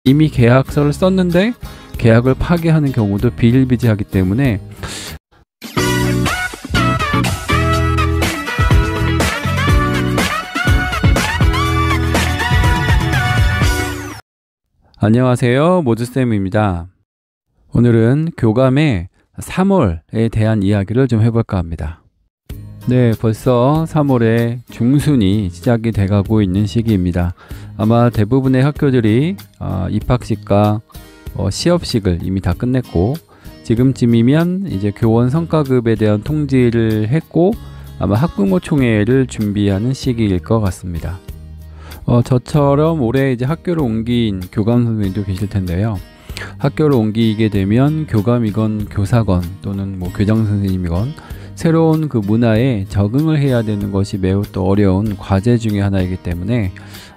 이미 계약서를 썼는데 계약을 파기하는 경우도 비일비재하기 때문에 안녕하세요, 모즈쌤입니다. 오늘은 교감의 3월에 대한 이야기를 좀 해볼까 합니다. 네, 벌써 3월의 중순이 시작이 돼가고 있는 시기입니다. 아마 대부분의 학교들이 입학식과 시업식을 이미 다 끝냈고, 지금쯤이면 이제 교원 성과급에 대한 통지를 했고 아마 학부모 총회를 준비하는 시기일 것 같습니다. 저처럼 올해 이제 학교를 옮긴 교감 선생님도 계실 텐데요. 학교를 옮기게 되면 교감이건 교사건 또는 뭐 교장 선생님이건 새로운 그 문화에 적응을 해야 되는 것이 매우 또 어려운 과제 중에 하나이기 때문에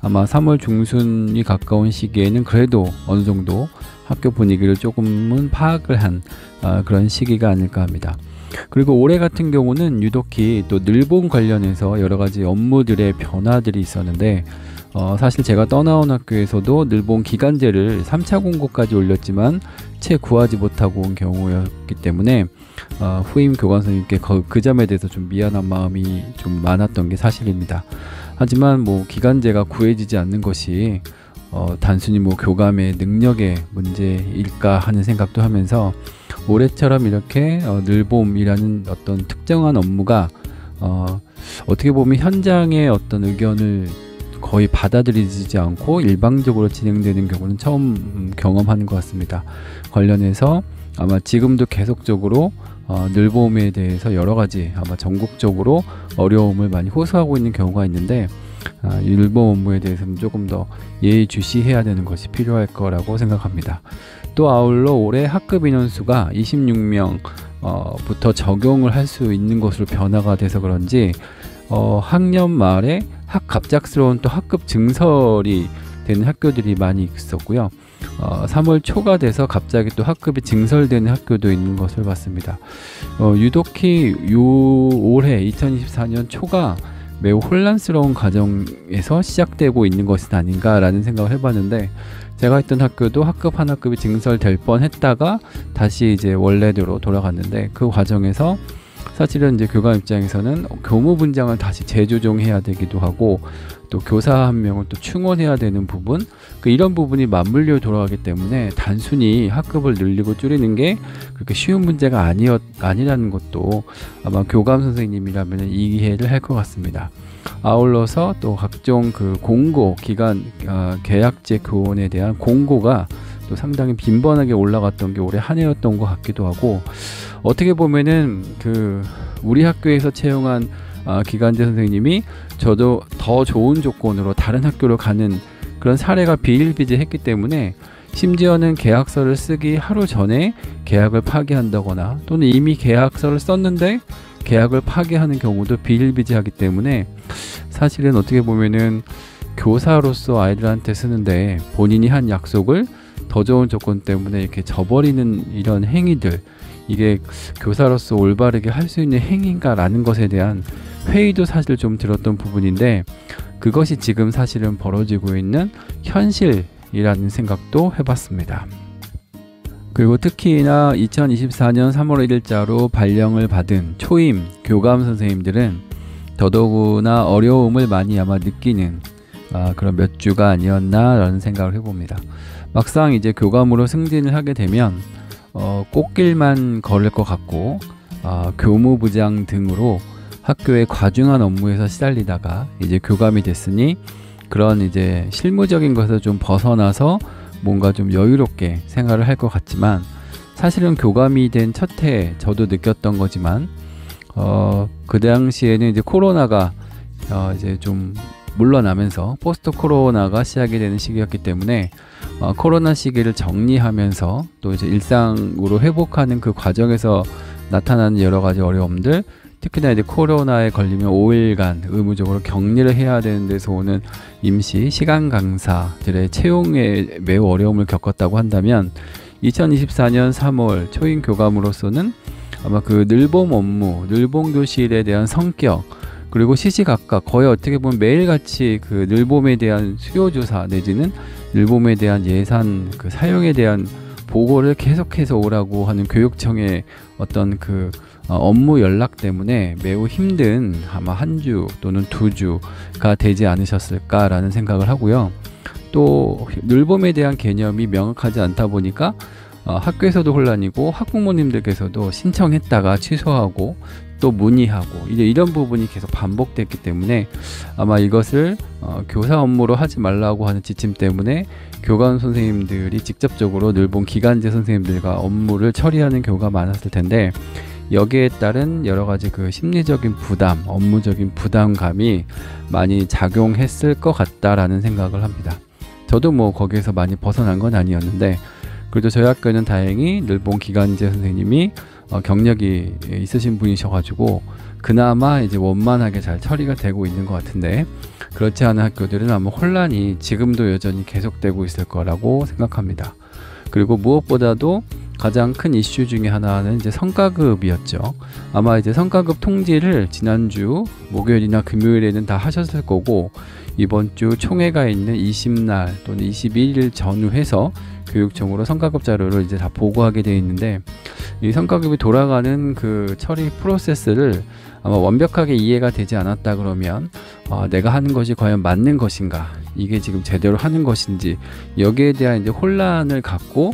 아마 3월 중순이 가까운 시기에는 그래도 어느 정도 학교 분위기를 조금은 파악을 한 그런 시기가 아닐까 합니다. 그리고 올해 같은 경우는 유독히 또 늘봄 관련해서 여러 가지 업무들의 변화들이 있었는데, 사실 제가 떠나온 학교에서도 늘봄 기간제를 3차 공고까지 올렸지만 채 구하지 못하고 온 경우였기 때문에 후임 교감 선생님께 그 점에 대해서 좀 미안한 마음이 좀 많았던 게 사실입니다. 하지만 뭐 기간제가 구해지지 않는 것이 단순히 뭐 교감의 능력의 문제일까 하는 생각도 하면서 올해처럼 이렇게 늘봄이라는 어떤 특정한 업무가 어떻게 보면 현장의 어떤 의견을 거의 받아들이지 않고 일방적으로 진행되는 경우는 처음 경험하는 것 같습니다. 관련해서 아마 지금도 계속적으로 늘봄에 대해서 여러 가지 아마 전국적으로 어려움을 많이 호소하고 있는 경우가 있는데, 늘봄 업무에 대해서는 조금 더 예의주시해야 되는 것이 필요할 거라고 생각합니다. 또 아울러 올해 학급 인원수가 26명 부터 적용을 할 수 있는 것으로 변화가 돼서 그런지 학년 말에 갑작스러운 또 학급 증설이 되는 학교들이 많이 있었고요. 3월 초가 돼서 갑자기 또 학급이 증설되는 학교도 있는 것을 봤습니다. 유독히 올해 2024년 초가 매우 혼란스러운 과정에서 시작되고 있는 것은 아닌가라는 생각을 해봤는데, 제가 있던 학교도 학급 한 학급이 증설될 뻔했다가 다시 이제 원래대로 돌아갔는데, 그 과정에서 사실은 이제 교감 입장에서는 교무분장을 다시 재조정해야 되기도 하고 또 교사 한 명을 또 충원해야 되는 부분, 이런 부분이 맞물려 돌아가기 때문에 단순히 학급을 늘리고 줄이는 게 그렇게 쉬운 문제가 아니라는 것도 아마 교감 선생님이라면 이해를 할 것 같습니다. 아울러서 또 각종 그 공고 기간 계약제 교원에 대한 공고가 또 상당히 빈번하게 올라갔던 게 올해 한 해였던 것 같기도 하고, 어떻게 보면은 우리 학교에서 채용한 기간제 선생님이 저도 더 좋은 조건으로 다른 학교로 가는 그런 사례가 비일비재했기 때문에, 심지어는 계약서를 쓰기 하루 전에 계약을 파기한다거나 또는 이미 계약서를 썼는데 계약을 파기하는 경우도 비일비재하기 때문에, 사실은 어떻게 보면은 교사로서 아이들한테 쓰는데 본인이 한 약속을 더 좋은 조건 때문에 이렇게 저버리는 이런 행위들, 이게 교사로서 올바르게 할 수 있는 행위인가 라는 것에 대한 회의도 사실 좀 들었던 부분인데, 그것이 지금 사실은 벌어지고 있는 현실이라는 생각도 해봤습니다. 그리고 특히나 2024년 3월 1일자로 발령을 받은 초임 교감 선생님들은 더더구나 어려움을 많이 아마 느끼는 그런 몇 주가 아니었나 라는 생각을 해봅니다. 막상 이제 교감으로 승진을 하게 되면 꽃길만 걸을 것 같고, 교무부장 등으로 학교의 과중한 업무에서 시달리다가 이제 교감이 됐으니 그런 이제 실무적인 것에서 좀 벗어나서 뭔가 좀 여유롭게 생활을 할 것 같지만, 사실은 교감이 된 첫 해에 저도 느꼈던 거지만 그 당시에는 이제 코로나가 이제 좀 물러나면서 포스트 코로나가 시작이 되는 시기였기 때문에 코로나 시기를 정리하면서 또 이제 일상으로 회복하는 그 과정에서 나타나는 여러 가지 어려움들, 특히나 이제 코로나에 걸리면 5일간 의무적으로 격리를 해야 되는 데서 오는 임시 시간 강사들의 채용에 매우 어려움을 겪었다고 한다면, 2024년 3월 초임 교감으로서는 아마 그 늘봄 업무, 늘봄 교실에 대한 성격, 그리고 시시각각 거의 어떻게 보면 매일같이 그 늘봄에 대한 수요조사 내지는 늘봄에 대한 예산 그 사용에 대한 보고를 계속해서 오라고 하는 교육청의 어떤 그 업무 연락 때문에 매우 힘든 아마 한 주 또는 2주가 되지 않으셨을까라는 생각을 하고요. 또 늘봄에 대한 개념이 명확하지 않다 보니까 학교에서도 혼란이고 학부모님들께서도 신청했다가 취소하고 또 문의하고 이제 이런 부분이 계속 반복됐기 때문에 아마 이것을 교사 업무로 하지 말라고 하는 지침 때문에 교감 선생님들이 직접적으로 늘봄 기간제 선생님들과 업무를 처리하는 경우가 많았을 텐데, 여기에 따른 여러 가지 그 심리적인 부담, 업무적인 부담감이 많이 작용했을 것 같다라는 생각을 합니다. 저도 뭐 거기에서 많이 벗어난 건 아니었는데, 그래도 저희 학교는 다행히 늘봄 기간제 선생님이 경력이 있으신 분이셔가지고 그나마 이제 원만하게 잘 처리가 되고 있는 것 같은데, 그렇지 않은 학교들은 아마 혼란이 지금도 여전히 계속되고 있을 거라고 생각합니다. 그리고 무엇보다도 가장 큰 이슈 중에 하나는 이제 성과급이었죠. 아마 이제 성과급 통지를 지난주 목요일이나 금요일에는 다 하셨을 거고, 이번 주 총회가 있는 20날 또는 21일 전후해서 교육청으로 성과급 자료를 이제 다 보고하게 되어 있는데, 이 성과급이 돌아가는 그 처리 프로세스를 아마 완벽하게 이해가 되지 않았다 그러면 내가 하는 것이 과연 맞는 것인가, 이게 지금 제대로 하는 것인지, 여기에 대한 이제 혼란을 갖고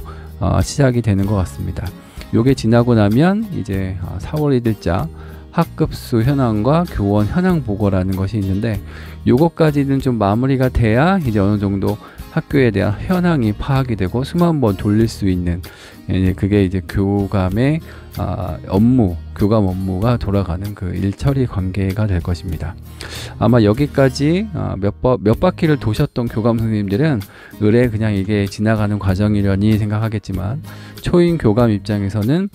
시작이 되는 것 같습니다. 요게 지나고 나면 이제 4월 1일자 학급수 현황과 교원 현황 보고라는 것이 있는데, 요것까지는 좀 마무리가 돼야 이제 어느 정도 학교에 대한 현황이 파악이 되고 수만 번 돌릴 수 있는, 그게 이제 교감의 교감 업무가 돌아가는 그 일처리 관계가 될 것입니다. 아마 여기까지 몇 바퀴를 도셨던 교감 선생님들은 의뢰 그냥 이게 지나가는 과정이려니 생각하겠지만, 초임 교감 입장에서는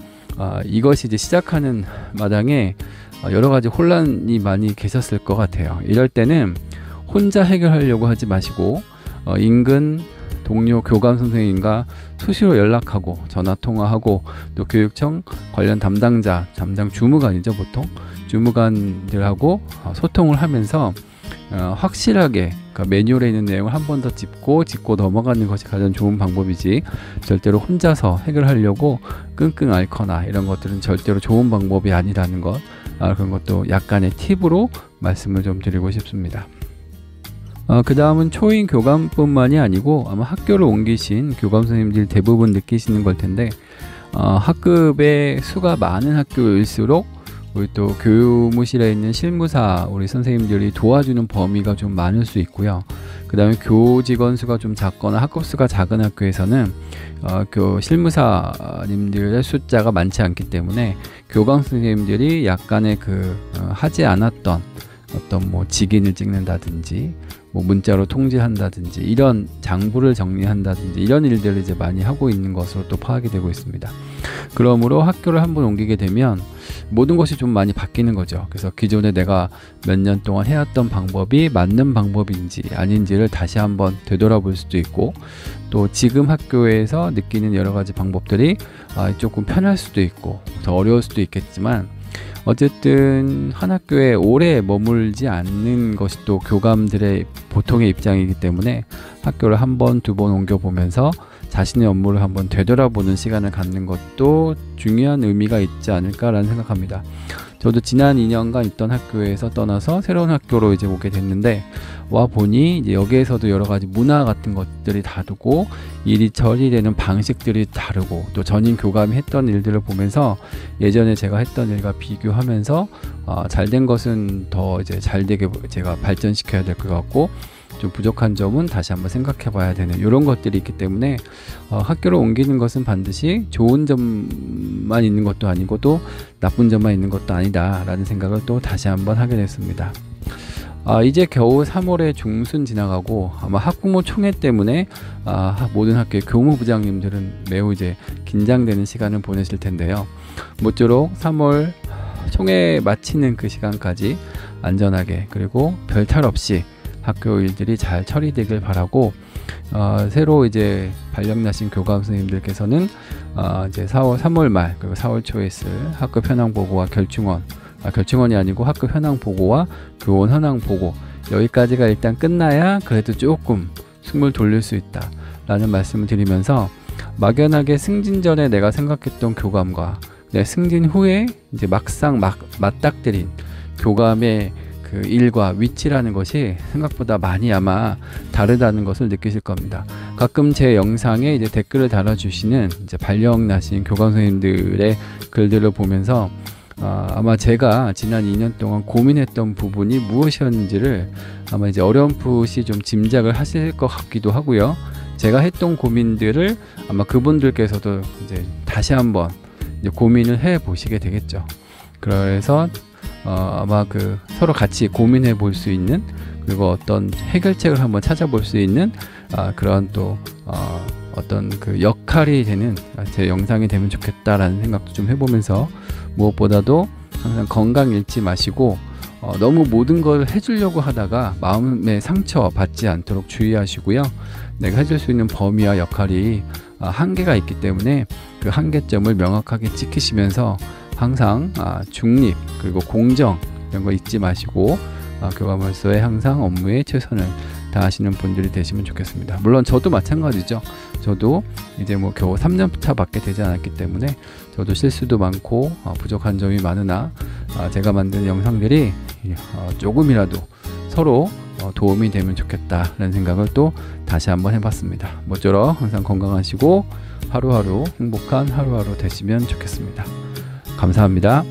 이것이 이제 시작하는 마당에 여러 가지 혼란이 많이 계셨을 것 같아요. 이럴 때는 혼자 해결하려고 하지 마시고 인근 동료 교감 선생님과 수시로 연락하고 전화 통화하고, 또 교육청 관련 담당 주무관이죠, 보통 주무관들하고 소통을 하면서 확실하게 그러니까 매뉴얼에 있는 내용을 한 번 더 짚고 넘어가는 것이 가장 좋은 방법이지, 절대로 혼자서 해결하려고 끙끙 앓거나 이런 것들은 절대로 좋은 방법이 아니라는 것, 그런 것도 약간의 팁으로 말씀을 좀 드리고 싶습니다. 그 다음은 초임 교감뿐만이 아니고 아마 학교를 옮기신 교감 선생님들 대부분 느끼시는 걸 텐데, 학급의 수가 많은 학교일수록 우리 또 교무실에 있는 실무사 우리 선생님들이 도와주는 범위가 좀 많을 수 있고요. 그 다음에 교직원 수가 좀 작거나 학급 수가 작은 학교에서는 실무사님들의 숫자가 많지 않기 때문에 교감 선생님들이 약간의 하지 않았던 어떤 뭐 직인을 찍는다든지 뭐 문자로 통지한다든지 이런 장부를 정리한다든지 이런 일들을 이제 많이 하고 있는 것으로 또 파악이 되고 있습니다. 그러므로 학교를 한번 옮기게 되면 모든 것이 좀 많이 바뀌는 거죠. 그래서 기존에 내가 몇 년 동안 해왔던 방법이 맞는 방법인지 아닌지를 다시 한번 되돌아볼 수도 있고, 또 지금 학교에서 느끼는 여러 가지 방법들이 조금 편할 수도 있고 더 어려울 수도 있겠지만, 어쨌든 한 학교에 오래 머물지 않는 것이 또 교감들의 보통의 입장이기 때문에 학교를 한 번, 두 번 옮겨보면서 자신의 업무를 한번 되돌아보는 시간을 갖는 것도 중요한 의미가 있지 않을까라는 생각합니다. 저도 지난 2년간 있던 학교에서 떠나서 새로운 학교로 이제 오게 됐는데, 와 보니 이제 여기에서도 여러 가지 문화 같은 것들이 다르고 일이 처리되는 방식들이 다르고, 또 전임 교감이 했던 일들을 보면서 예전에 제가 했던 일과 비교하면서 잘된 것은 더 이제 잘되게 제가 발전시켜야 될 것 같고, 좀 부족한 점은 다시 한번 생각해 봐야 되는 이런 것들이 있기 때문에 학교를 옮기는 것은 반드시 좋은 점만 있는 것도 아니고 또 나쁜 점만 있는 것도 아니다 라는 생각을 또 다시 한번 하게 됐습니다. 이제 겨우 3월의 중순 지나가고 아마 학부모 총회 때문에 모든 학교의 교무부장님들은 매우 이제 긴장되는 시간을 보내실 텐데요. 모쪼록 3월 총회 마치는 그 시간까지 안전하게 그리고 별탈 없이 학교 일들이 잘 처리되길 바라고, 새로 이제 발령나신 교감 선생님들께서는 이제 3월 말 그리고 4월 초에 있을 학급 현황 보고와 결충원이 아니고 학급 현황 보고와 교원 현황 보고, 여기까지가 일단 끝나야 그래도 조금 숨을 돌릴 수 있다 라는 말씀을 드리면서, 막연하게 승진 전에 내가 생각했던 교감과 내 승진 후에 이제 막상 맞닥뜨린 교감의 그 일과 위치라는 것이 생각보다 많이 아마 다르다는 것을 느끼실 겁니다. 가끔 제 영상에 이제 댓글을 달아주시는 이제 발령 나신 교감 선생님들의 글들을 보면서 아마 제가 지난 2년 동안 고민했던 부분이 무엇이었는지를 아마 이제 어렴풋이 좀 짐작을 하실 것 같기도 하고요. 제가 했던 고민들을 아마 그분들께서도 이제 다시 한번 이제 고민을 해 보시게 되겠죠. 그래서 아마 그 서로 같이 고민해 볼 수 있는, 그리고 어떤 해결책을 한번 찾아볼 수 있는 그런 또 어떤 그 역할이 되는 제 영상이 되면 좋겠다라는 생각도 좀 해보면서, 무엇보다도 항상 건강 잃지 마시고 너무 모든 걸 해주려고 하다가 마음의 상처 받지 않도록 주의하시고요. 내가 해줄 수 있는 범위와 역할이 한계가 있기 때문에 그 한계점을 명확하게 지키시면서 항상 중립 그리고 공정 이런 거 잊지 마시고 교감월서에 항상 업무에 최선을 다하시는 분들이 되시면 좋겠습니다. 물론 저도 마찬가지죠. 저도 이제 뭐 겨우 3년차 밖에 되지 않았기 때문에 저도 실수도 많고 부족한 점이 많으나 제가 만든 영상들이 조금이라도 서로 도움이 되면 좋겠다라는 생각을 또 다시 한번 해봤습니다. 모쪼록 항상 건강하시고 하루하루 행복한 하루하루 되시면 좋겠습니다. 감사합니다.